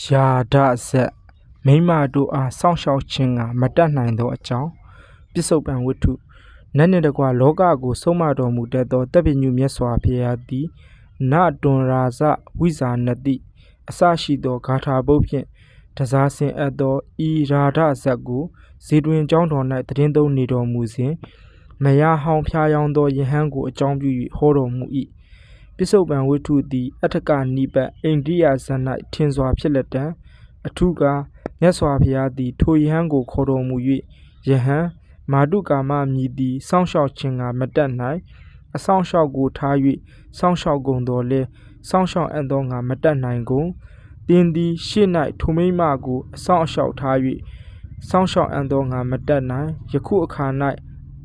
ယာဒဇက်မိန်းမတို့အားစောင့်ရှောက်ခြင်းကမတတ်နိုင်သောအကြောင်းပစ္စုပန်ဝတ္ထုနတ်နှင့်တကွလောကကိုဆုံးမတော်မူတတ်သောတပ္ပညုမြတ်စွာဘုရားသည်နတွန်ရာဇဝိဇာနတိအစရှိသောဂါထာပုဒ်ဖြင့်တစားဆင်အပ်သောဤရာဒဇက်ကိုဇေတွင်ကျောင်းတော်၌သတင်းသုံးနေတော်မူစဉ်မယားဟောင်းဖျားယောင်းသောယဟန်ကိုအကြောင်းပြု၍ဟောတော်မူ၏ပစ္စုပန်ဝတ္ထုသည်အဋ္ဌကနိပတ်အိန္ဒိယဇက်၌ထင်စွာဖြစ်လက်တံအထူးကားမြတ်စွာဘုရားသည်ထိုယဟန်ကိုခေါ်တော်မူ၍ယဟန်မာတုကာမမည်သည်စောင့်ရှောက်ခြင်းကမတတ်နိုင်အစောင့်ရှောက်ကိုထား၍စောင့်ရှောက်ကုန်တော်လဲစောင့်ရှောက်အပ်သောငါမတတ်နိုင်ကုန်သင်သည်ရှေ့၌ထိုမိမကိုအစောင့်အရှောက်ထား၍စောင့်ရှောက်အပ်သောငါမတတ်နိုင်ယခုအခါ၌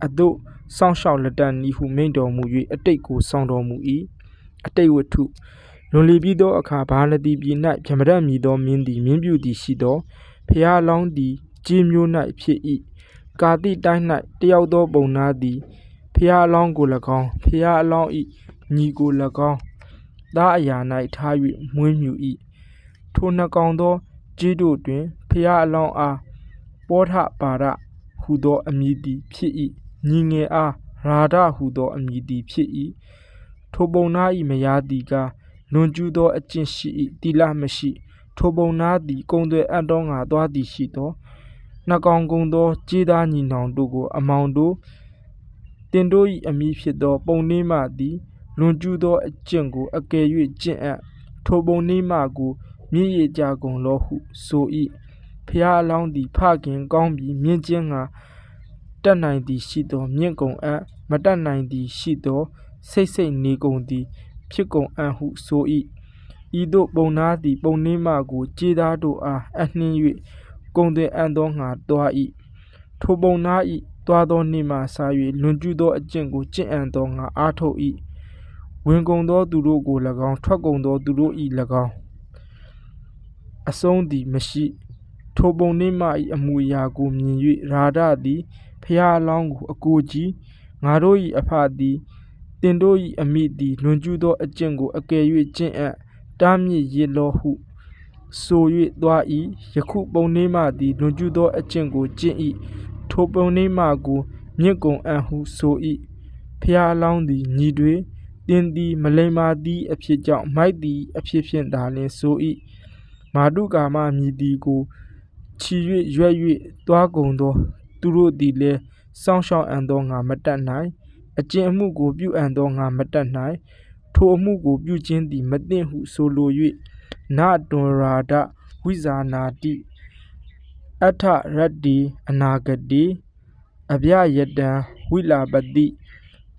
အသို့စောင့်ရှောက်လက်တန်ဤဟုမိန့်တော်မူ၍အတိတ်ကိုဆောင်တော်မူ၏အတိတ်ဝတ္ထုလွန်လေပြီးသောအခါဗာရဏသီပြည်၌ဗြဟ္မဏမည်သောမင်းသည်မင်းပြုသည်ရှိသောဖျားလောင်းသည်ကြေးမျိုး၌ဖြစ်၏ကာတိတိုင်း၌တယောက်သောပုံနာသည်ဖျားလောင်းကို၎င်းဖျားအလောင်း၏ညီကို၎င်းသားအရာ၌ထား၍မွေးမြူ၏ထိုနှစ်ကောင်သောကြေးတို့တွင်ဖျားအလောင်းအားပောထပါဒဟူသောအမည်သည်ဖြစ်၏ညီငယ်အားရာဒဟူသောအမည်သည်ဖြစ်၏ထိုပုံနာ၏မယားသည်ကလွန်ကျူးသောအကျင့်ရှိ၏သီလမရှိထိုပုံနာသည်ကုံသွယ်အပ်သောငါသွားသည်ရှိသောနှစ်ကောင်ကုန်သောကြေးသားညီနောင်တို့ကိုအမောင်တို့တင်တို့၏အမိဖြစ်သောပုံနှင်းမသည်လွန်ကျူးသောအကျင့်ကိုအကယ်၍ကျင့်အပ်ထိုပုံနှင်းမကိုမြင့်ရကြကုန်လောဟုဆို၏ဖျားအလောင်းသည်ဖခင်ကောင်းပြီးမြင့်ခြင်းငါတတ်နိုင်သည်ရှိသောမြင့်ကုန်အပ်မတတ်နိုင်သည်ရှိသောစိတ်နေကုန်သည်ဖြစ်ကုန်အပ်ဟုဆို၏ဤသို့ပုံနာသည်ပုံနှင်းမကိုကြေးသားတို့အားအနှင်း၍ကုံသွယ်အပ်သောငါသွား၏ထိုပုံနာ၏သွားသောနေ့မှစ၍လွန်ကျူးသောအကျင့်ကိုကျင့်အပ်သောငါအားထုတ်၏ဝင်ကုန်သောသူတို့ကို၎င်းထွက်ကုန်သောသူတို့၏၎င်းအဆုံးသည်မရှိထိုပုံနှင်းမ၏အမူအရာကိုမြင်၍ရာဒသည်ဖျားအလောင်းကိုအကိုကြီးငါတို့၏အဖသည်တင်တို့၏အမိသည်လွန်ကျူးသောအကျင့်ကိုအကယ်၍ကျင့်အပ်တားမြစ်ရစ်လောဟုဆို၍သွား၏ယခုပုံနှင်းမသည်လွန်ကျူးသောအကျင့်ကိုကျင့်၏ထိုပုံနှင်းမကိုမြင့်ကုန်အပ်ဟုဆို၏ဖျားအလောင်းသည်ညီတွေတင်သည်မလိမ္မာသည့်အဖြစ်ကြောင့်မိုက်သည်အဖြစ်ဖြင့်သာလျှင်ဆို၏မာတုကာမမည်သည်ကိုချီ၍ရွက်၍သွားကုန်သောသူတို့သည်လည်းစောင့်ရှောက်အံ့သောငါမတတ်နိုင်အကျင့်အမှုကိုပြုအံ့သောငါမတတ်နိုင်ထိုအမှုကိုပြုခြင်းသည်မသင့်ဟုဆိုလို၍နတွန်ရာဒဝိဇာနာတိအဋ္ဌရတ္တိအနာဂတေအဗျယတံဝိလာပတိ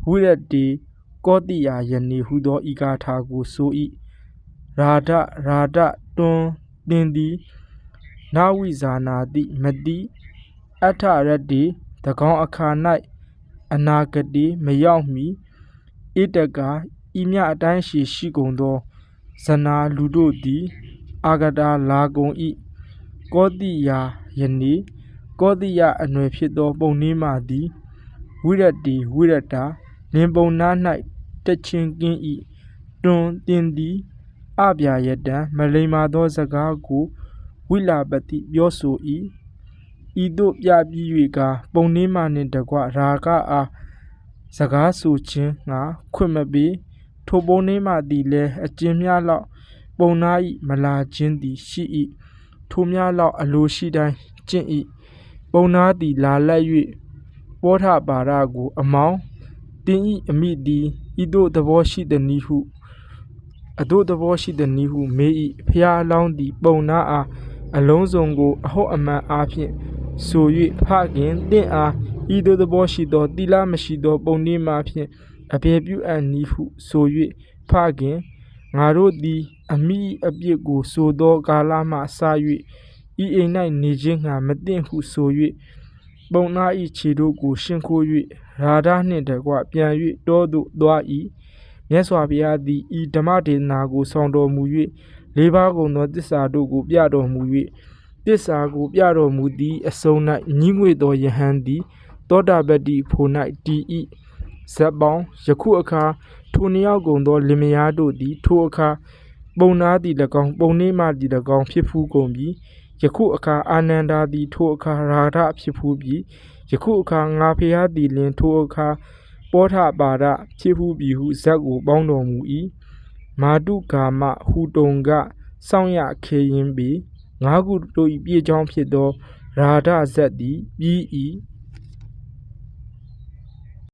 ဝိရတ္တိကောတိယယနေဟူသောဤဂါထာကိုဆို၏ရာဒတွန်သင်သည်နဝိဇာနာတိမတိအဋ္ဌရတ္တိသကောင်အခါ၌အနာဂတေမရောက်မီဧတကဤမြအတိုင်းရှိကုန်သောဇနာလူတို့သည်အာဂတာလာကုန်၏ကောတိယယနေကောတိယအနွယ်ဖြစ်သောပုံနှင်းမသည်ဝိရတ္တိဝိရတ္တာလင်ပုံနား၌တက်ချင်းကင်း၏တွန်သင်သည်အဗျာယတံမလိမ္မာသောစကားကိုဝိလာပတိပြောဆို၏ဤသို့ပြပြီး၍ကပုံနှင်းမနှင့်တကွရာဂအားစကားဆိုခြင်းငါခွင့်မပေးထိုပုံနှင်းမသည်လည်းအကျဉ်းများလောက်ပုံနာ၏မလာခြင်းသည်ရှိ၏ထိုများလောက်အလိုရှိတိုင်းကျင့်၏ပုံနာသည်လာလိုက်၍ပောထပါဒကိုအမောင်တင်၏အမိသည်ဤသို့သဘောရှိသည်နည်းဟုအသို့သဘောရှိသည်နည်းဟုမေး၏ဖျားအလောင်းသည်ပုံနာအားအလုံးစုံကိုအဟုတ်အမှန်အားဖြင့်ဆို၍ဖခင်တင့်အားဤသို့သဘောရှိသောသီလမရှိသောပုံနှင်းမှဖြင့်အဘယ်ပြုအပ်နည်းဟုဆို၍ဖခင်ငါတို့သည်အမိ၏အပြစ်ကိုဆိုသောကာလမှစ၍ဤအိမ်၌နေခြင်းငှာမသင့်ဟုဆို၍ပုံနာ၏ခြေတို့ကိုရှင်းခိုး၍ရာဒနှင့်တကွပြန်၍တောသို့သွား၏မြတ်စွာဘုရားသည်ဤဓမ္မဒေသနာကိုဆောင်တော်မူ၍လေးပါးကုန်သောသစ္စာတို့ကိုပြတော်မူ၍သစ္စာကိုပြတော်မူသည့်အဆုံး၌ညီးငွေ့သောယဟန်သည်သောတာပတ္တိဖို့၌တည်၏ဇက်ပေါင်းယခုအခါထိုနှစ်ယောက်ကုန်သောလင်မယားတို့သည်ထိုအခါ ပုံနာသည်၎င်းပုံနေမှသည်၎င်းဖြစ်ဖူးကုန်ပြီယခုအခါအာနန္ဒာသည်ထိုအခါရာထဖြစ်ဖူးပြီယခုအခါငါဖျားသည်လင်ထိုအခါပောထပါဒဖြစ်ဖူးပြီဟုဇက်ကိုပေါင်းတော်မူ၏မာတုကာမဟူတုံကစောင့်ရခဲရင်ပေငါးခုတို့၏ပြေကြောင်းဖြစ်သောရာထဇက်သည်ပြီး၏